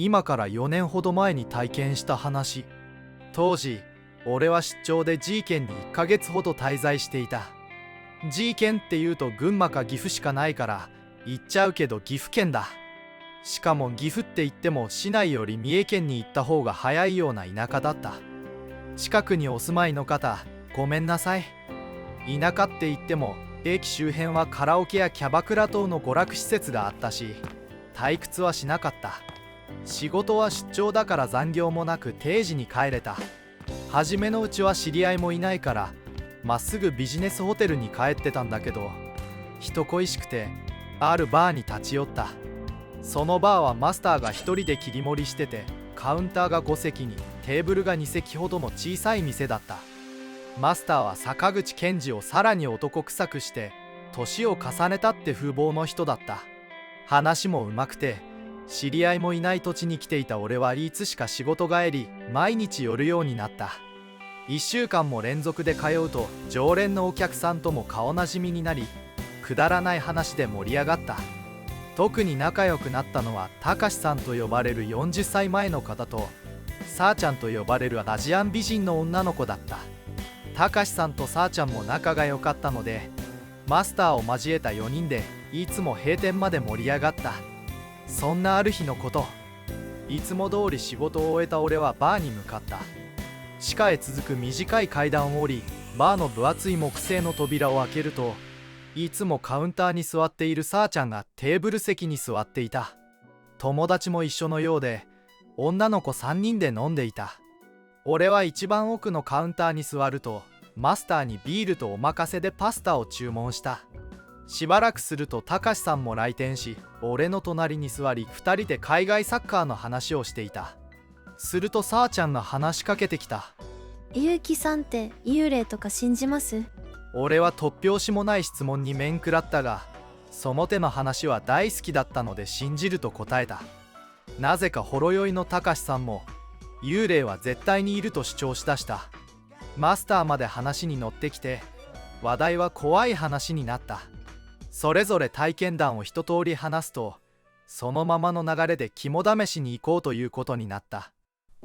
今から4年ほど前に体験した話。当時俺は出張で G 県に1ヶ月ほど滞在していた。 G 県っていうと群馬か岐阜しかないから言っちゃうけど岐阜県だ。しかも岐阜って言っても市内より三重県に行った方が早いような田舎だった。近くにお住まいの方ごめんなさい。田舎って言っても駅周辺はカラオケやキャバクラ等の娯楽施設があったし、退屈はしなかった。仕事は出張だから残業もなく定時に帰れた。初めのうちは知り合いもいないからまっすぐビジネスホテルに帰ってたんだけど、人恋しくてあるバーに立ち寄った。そのバーはマスターが一人で切り盛りしてて、カウンターが5席にテーブルが2席ほどの小さい店だった。マスターは坂口健二をさらに男臭くして年を重ねたって風貌の人だった。話もうまくて知り合いもいない土地に来ていた俺はいつしか仕事帰り毎日寄るようになった。1週間も連続で通うと常連のお客さんとも顔なじみになり、くだらない話で盛り上がった。特に仲良くなったのはたかしさんと呼ばれる40歳前の方とさあちゃんと呼ばれるアジアン美人の女の子だった。たかしさんとさあちゃんも仲が良かったのでマスターを交えた4人でいつも閉店まで盛り上がった。そんなある日のこと、いつも通り仕事を終えた俺はバーに向かった。地下へ続く短い階段を降り、バーの分厚い木製の扉を開けると、いつもカウンターに座っているさあちゃんがテーブル席に座っていた。友達も一緒のようで女の子3人で飲んでいた。俺は一番奥のカウンターに座るとマスターにビールとお任せでパスタを注文した。しばらくするとたかしさんも来店し、俺の隣に座り2人で海外サッカーの話をしていた。するとさあちゃんが話しかけてきた。ゆうきさんって幽霊とか信じます？俺は突拍子もない質問に面食らったが、その手の話は大好きだったので信じると答えた。なぜかほろ酔いのたかしさんも幽霊は絶対にいると主張しだした。マスターまで話に乗ってきて話題は怖い話になった。それぞれ体験談を一通り話すと、そのままの流れで肝試しに行こうということになった。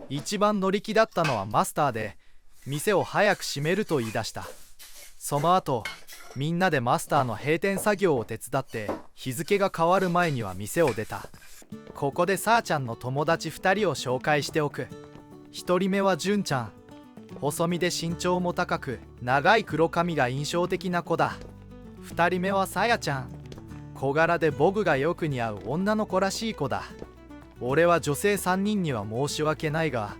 一番乗り気だったのはマスターで、店を早く閉めると言い出した。その後みんなでマスターの閉店作業を手伝って日付が変わる前には店を出た。ここでさあちゃんの友達2人を紹介しておく。1人目はじゅんちゃん。細身で身長も高く長い黒髪が印象的な子だ。2人目はさやちゃん。小柄でボブがよく似合う女の子らしい子だ。俺は女性3人には申し訳ないが、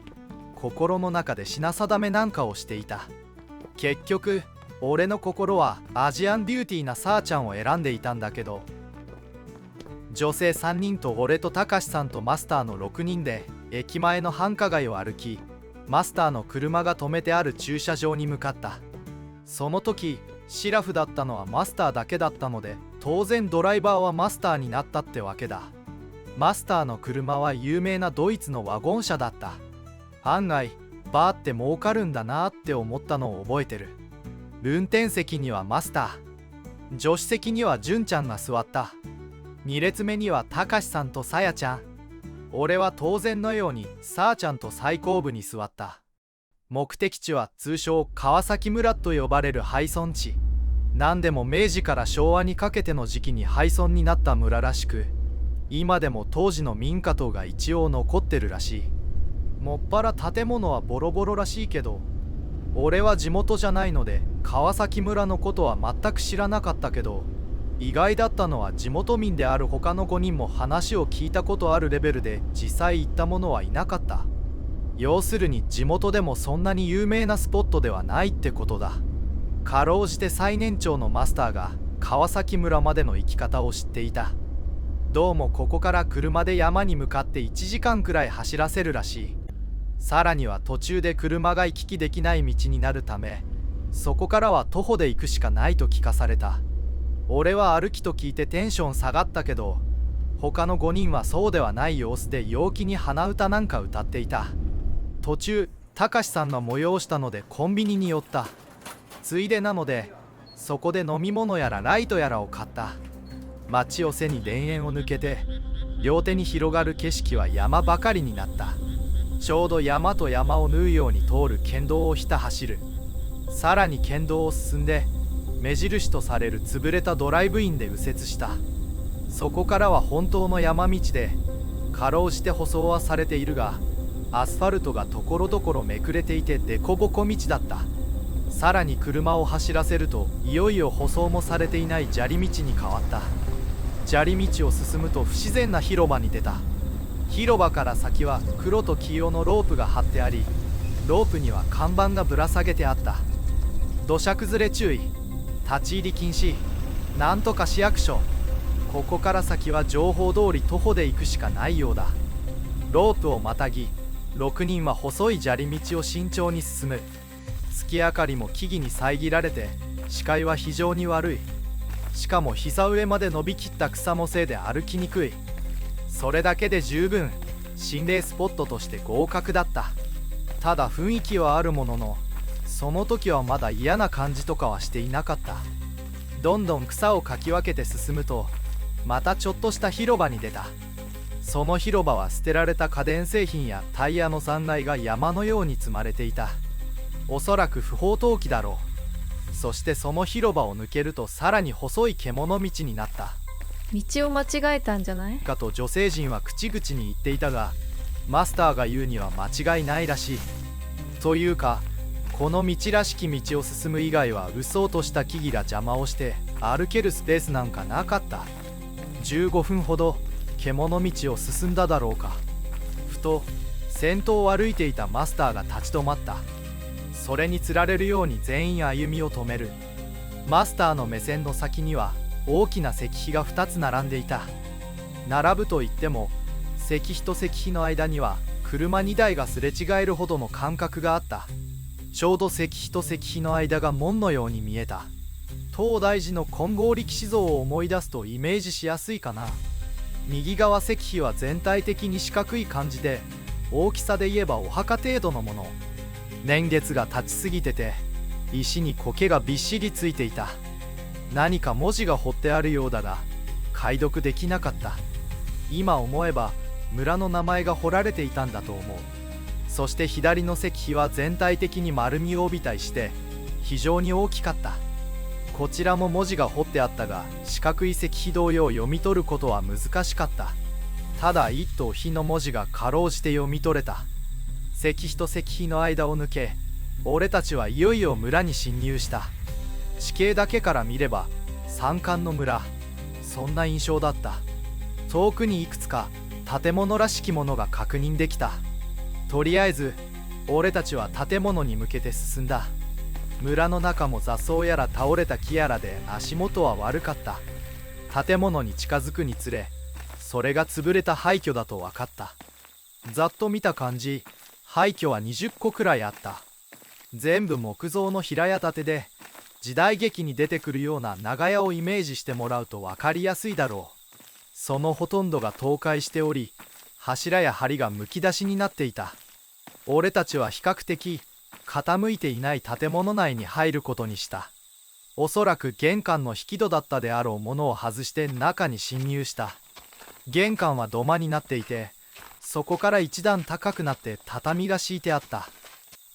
心の中で品定めなんかをしていた。結局俺の心はアジアンビューティーなさあちゃんを選んでいたんだけど、女性3人と俺とたかしさんとマスターの6人で駅前の繁華街を歩き、マスターの車が止めてある駐車場に向かった。その時シラフだったのはマスターだけだったので、当然ドライバーはマスターになったってわけだ。マスターの車は有名なドイツのワゴン車だった。案外バーって儲かるんだなって思ったのを覚えてる。運転席にはマスター、助手席には純ちゃんが座った。2列目にはたかしさんとさやちゃん。俺は当然のようにさあちゃんと最後部に座った。目的地は通称川崎村と呼ばれる廃村地。何でも明治から昭和にかけての時期に廃村になった村らしく、今でも当時の民家等が一応残ってるらしい。もっぱら建物はボロボロらしいけど、俺は地元じゃないので川崎村のことは全く知らなかったけど、意外だったのは地元民である他の5人も話を聞いたことあるレベルで実際行った者はいなかった。要するに地元でもそんなに有名なスポットではないってことだ。かろうじて最年長のマスターが川崎村までの行き方を知っていた。どうもここから車で山に向かって1時間くらい走らせるらしい。さらには途中で車が行き来できない道になるため、そこからは徒歩で行くしかないと聞かされた。俺は歩きと聞いてテンション下がったけど、他の5人はそうではない様子で陽気に鼻歌なんか歌っていた。途中たかしさんが催したのでコンビニに寄った。ついでなのでそこで飲み物やらライトやらを買った。街を背に田園を抜けて両手に広がる景色は山ばかりになった。ちょうど山と山を縫うように通る県道をひた走る。さらに県道を進んで目印とされる潰れたドライブインで右折した。そこからは本当の山道で、かろうじて舗装はされているが、アスファルトがところどころめくれていてデコボコ道だった。さらに車を走らせると、いよいよ舗装もされていない砂利道に変わった。砂利道を進むと不自然な広場に出た。広場から先は黒と黄色のロープが張ってあり、ロープには看板がぶら下げてあった。土砂崩れ注意、立ち入り禁止、なんとか市役所。ここから先は情報通り徒歩で行くしかないようだ。ロープをまたぎ、6人は細い砂利道を慎重に進む。月明かりも木々に遮られて視界は非常に悪い。しかも膝上まで伸びきった草もせいで歩きにくい。それだけで十分心霊スポットとして合格だった。ただ雰囲気はあるものの、その時はまだ嫌な感じとかはしていなかった。どんどん草をかき分けて進むと、またちょっとした広場に出た。その広場は捨てられた家電製品やタイヤの残骸が山のように積まれていた。おそらく不法投棄だろう。そしてその広場を抜けるとさらに細い獣道になった。道を間違えたんじゃないかと女性陣は口々に言っていたが、マスターが言うには間違いないらしい。というか、この道らしき道を進む以外はうっそうとした木々が邪魔をして歩けるスペースなんかなかった。15分ほど獣道を進んだだろうか。ふと先頭を歩いていたマスターが立ち止まった。それにつられるように全員歩みを止める。マスターの目線の先には大きな石碑が2つ並んでいた。並ぶといっても、石碑と石碑の間には車2台がすれ違えるほどの間隔があった。ちょうど石碑と石碑の間が門のように見えた。東大寺の金剛力士像を思い出すとイメージしやすいかな。右側石碑は全体的に四角い感じで、大きさで言えばお墓程度のもの。年月が経ちすぎてて、石に苔がびっしりついていた。何か文字が彫ってあるようだが、解読できなかった。今思えば村の名前が彫られていたんだと思う。そして左の石碑は全体的に丸みを帯びたりして非常に大きかった。こちらも文字が彫ってあったが、四角い石碑同様読み取ることは難しかった。ただ一頭碑の文字がかろうじて読み取れた。石碑と石碑の間を抜け、俺たちはいよいよ村に侵入した。地形だけから見れば山間の村、そんな印象だった。遠くにいくつか建物らしきものが確認できた。とりあえず俺たちは建物に向けて進んだ。村の中も雑草やら倒れた木やらで足元は悪かった。建物に近づくにつれ、それが潰れた廃墟だと分かった。ざっと見た感じ、廃墟は20個くらいあった。全部木造の平屋建てで、時代劇に出てくるような長屋をイメージしてもらうと分かりやすいだろう。そのほとんどが倒壊しており、柱や梁がむき出しになっていた。俺たちは比較的傾いていない建物内に入ることにした。おそらく玄関の引き戸だったであろうものを外して中に侵入した。玄関は土間になっていて、そこから一段高くなって畳が敷いてあった。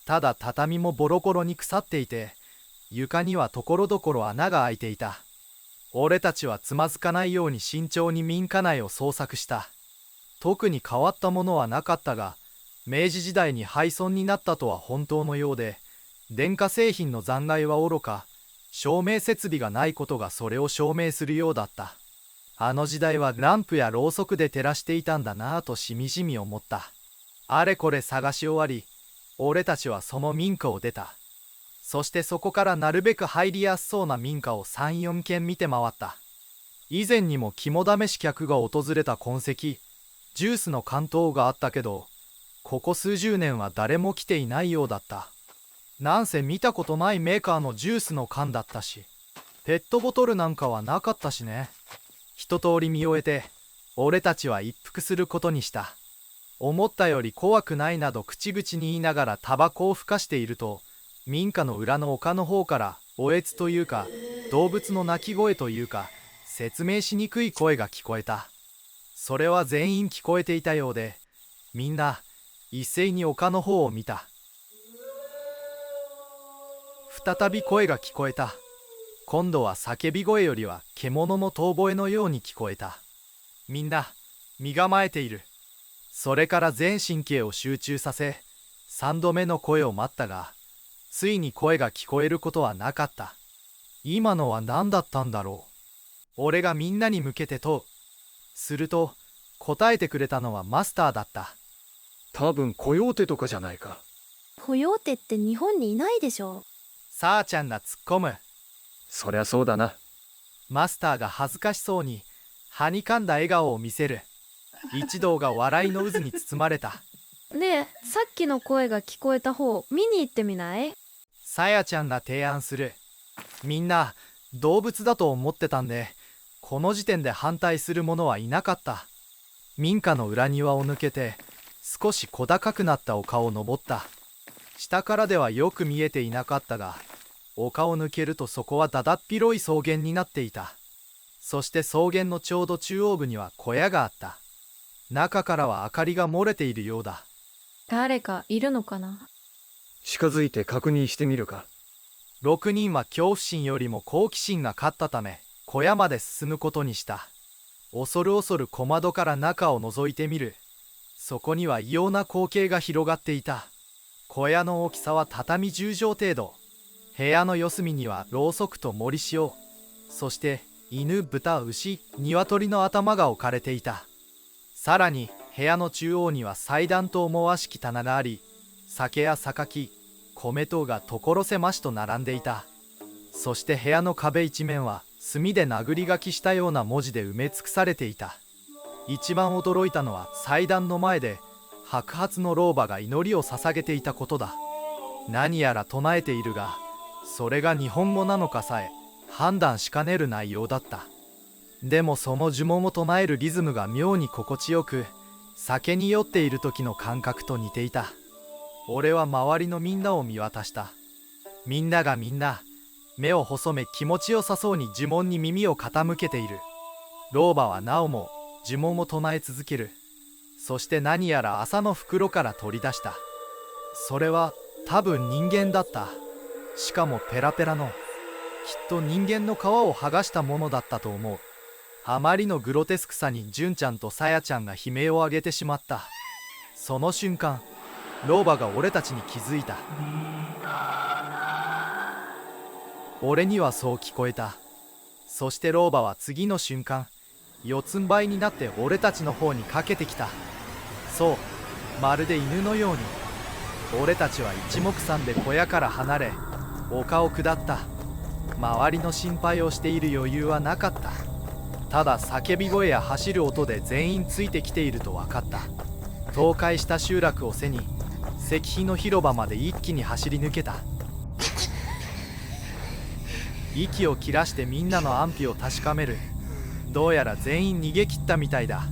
ただ畳もボロボロに腐っていて、床にはところどころ穴が開いていた。俺たちはつまずかないように慎重に民家内を捜索した。特に変わったものはなかったが、明治時代に廃村になったとは本当のようで、電化製品の残骸はおろか、照明設備がないことがそれを証明するようだった。あの時代はランプやろうそくで照らしていたんだなぁとしみじみ思った。あれこれ探し終わり、俺たちはその民家を出た。そしてそこからなるべく入りやすそうな民家を3、4軒見て回った。以前にも肝試し客が訪れた痕跡、ジュースの関東があったけど、ここ数十年は誰も来ていないようだった。なんせ見たことないメーカーのジュースの缶だったし、ペットボトルなんかはなかったしね。一通り見終えて、俺たちは一服することにした。思ったより怖くないなど口々に言いながらタバコをふかしていると、民家の裏の丘の方からおえつというか動物の鳴き声というか説明しにくい声が聞こえた。それは全員聞こえていたようで、みんな一斉に丘の方を見た。再び声が聞こえた。今度は叫び声よりは獣の遠吠えのように聞こえた。みんな身構えている。それから全神経を集中させ、3度目の声を待ったが、ついに声が聞こえることはなかった。今のは何だったんだろう。俺がみんなに向けて問う。すると答えてくれたのはマスターだった。多分コヨーテとかじゃないか。コヨーテって日本にいないでしょ。さあちゃんが突っ込む。そりゃそうだな。マスターが恥ずかしそうにはにかんだ笑顔を見せる。一同が笑いの渦に包まれた。ねえ、さっきの声が聞こえた方見に行ってみない？さやちゃんが提案する。みんな動物だと思ってたんで、この時点で反対する者はいなかった。民家の裏庭を抜けて少し小高くなった丘を登った。下からではよく見えていなかったが、丘を抜けるとそこはだだっ広い草原になっていた。そして草原のちょうど中央部には小屋があった。中からは明かりが漏れているようだ。誰かいるのかな？近づいて確認してみるか。6人は恐怖心よりも好奇心が勝ったため、小屋まで進むことにした。恐る恐る小窓から中を覗いてみる。そこには異様な光景が広がっていた。小屋の大きさは畳10畳程度。部屋の四隅にはろうそくと盛り塩、そして犬、豚、牛、鶏の頭が置かれていた。さらに部屋の中央には祭壇と思わしき棚があり、酒や榊、米等が所狭しと並んでいた。そして部屋の壁一面は墨で殴り書きしたような文字で埋め尽くされていた。一番驚いたのは祭壇の前で白髪の老婆が祈りを捧げていたことだ。何やら唱えているが、それが日本語なのかさえ判断しかねる内容だった。でもその呪文を唱えるリズムが妙に心地よく、酒に酔っている時の感覚と似ていた。俺は周りのみんなを見渡した。みんながみんな目を細め気持ちよさそうに呪文に耳を傾けている。老婆はなおも呪文を唱え続ける。そして何やら麻の袋から取り出した。それは多分人間だった。しかもペラペラの、きっと人間の皮を剥がしたものだったと思う。あまりのグロテスクさに純ちゃんとさやちゃんが悲鳴を上げてしまった。その瞬間、老婆が俺たちに気づいた。俺にはそう聞こえた。そして老婆は次の瞬間、四つん這いになって俺たちの方にかけてきた。そう、まるで犬のように。俺たちは一目散で小屋から離れ、丘を下った。周りの心配をしている余裕はなかった。ただ叫び声や走る音で全員ついてきていると分かった。倒壊した集落を背に石碑の広場まで一気に走り抜けた。息を切らしてみんなの安否を確かめる。どうやら全員逃げ切ったみたいだ。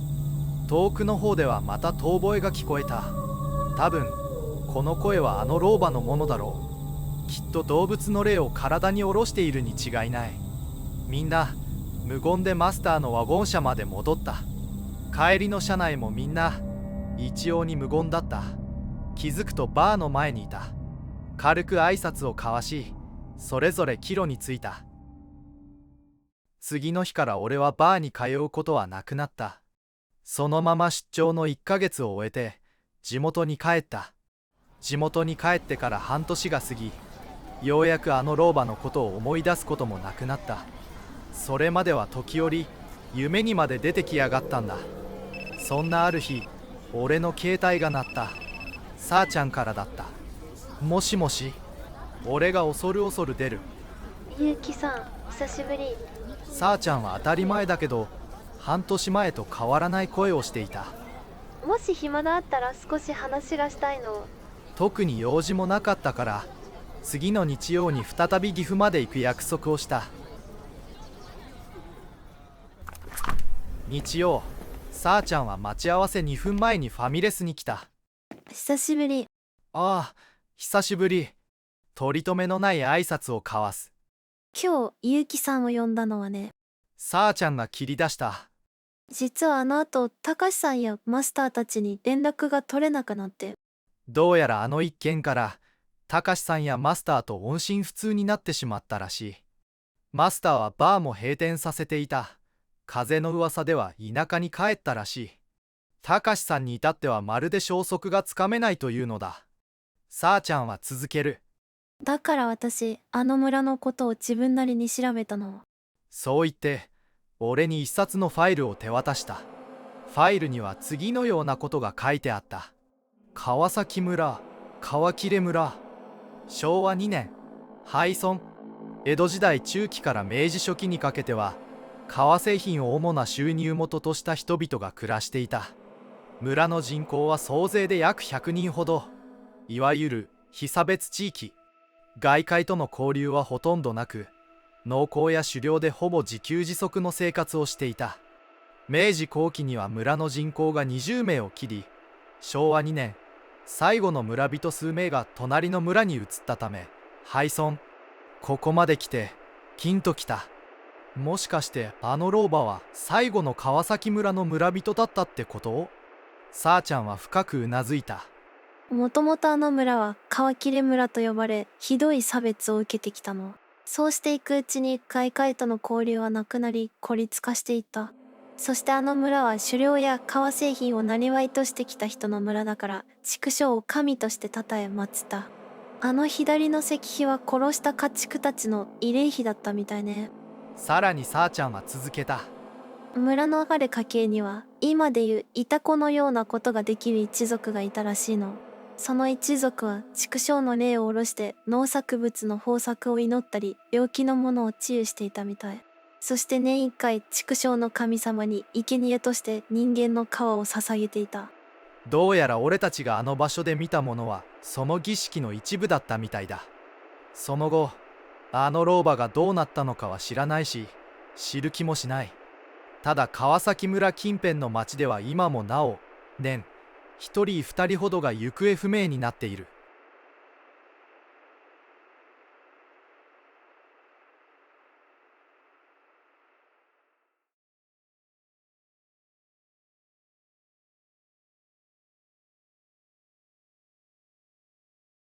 遠くの方ではまた遠吠えが聞こえた。多分この声はあの老婆のものだろう。きっと動物の霊を体に下ろしているに違いない。みんな無言でマスターのワゴン車まで戻った。帰りの車内もみんな一様に無言だった。気づくとバーの前にいた。軽く挨拶を交わし、それぞれ帰路に着いた。次の日から俺はバーに通うことはなくなった。そのまま出張の1ヶ月を終えて地元に帰った。地元に帰ってから半年が過ぎ、ようやくあの老婆のことを思い出すこともなくなった。それまでは時折夢にまで出てきやがったんだ。そんなある日、俺の携帯が鳴った。さあちゃんからだった。もしもし。俺が恐る恐る出る。ゆうきさん、久しぶり。さあちゃんは当たり前だけど半年前と変わらない声をしていた。もし暇があったら少し話がしたいの。特に用事もなかったから次の日曜に再び岐阜まで行く約束をした。日曜、さあちゃんは待ち合わせ2分前にファミレスに来た。久しぶり。ああ、久しぶり。取り留めのない挨拶を交わす。今日ゆうきさんを呼んだのはね。さあちゃんが切り出した。実はあの後、たかしさんやマスターたちに連絡が取れなくなって。どうやらあの一件からたかしさんやマスターと音信不通になってしまったらしい。マスターはバーも閉店させていた。風の噂では田舎に帰ったらしい。たかしさんに至ってはまるで消息がつかめないというのだ。さあちゃんは続ける。だから私、あの村のことを自分なりに調べたの。そう言って俺に一冊のファイルを手渡した。ファイルには次のようなことが書いてあった。川崎村、川切村、昭和2年、廃村。江戸時代中期から明治初期にかけては革製品を主な収入元とした人々が暮らしていた。村の人口は総勢で約100人ほど。いわゆる被差別地域。外界との交流はほとんどなく、農耕や狩猟でほぼ自給自足の生活をしていた。明治後期には村の人口が20名を切り、昭和2年、最後の村人数名が隣の村に移ったため、廃村。ここまで来て、キンときた。もしかしてあの老婆は最後の川崎村の村人だったってこと？さあちゃんは深くうなずいた。もともとあの村は川切村と呼ばれ、ひどい差別を受けてきたの。そうしていくうちに外界との交流はなくなり、孤立化していった。そしてあの村は狩猟や革製品を生業としてきた人の村だから、畜生を神として称え祀った。あの左の石碑は殺した家畜たちの慰霊碑だったみたいね。さらにさあちゃんは続けた。村のある家系には今でいうイタコのようなことができる一族がいたらしいの。その一族は畜生の霊を下ろして農作物の豊作を祈ったり病気のものを治癒していたみたい。そして年一回畜生の神様に生贄として人間の皮を捧げていた。どうやら俺たちがあの場所で見たものはその儀式の一部だったみたいだ。その後あの老婆がどうなったのかは知らないし、知る気もしない。ただ川崎村近辺の町では今もなお年1人2人ほどが行方不明になっている。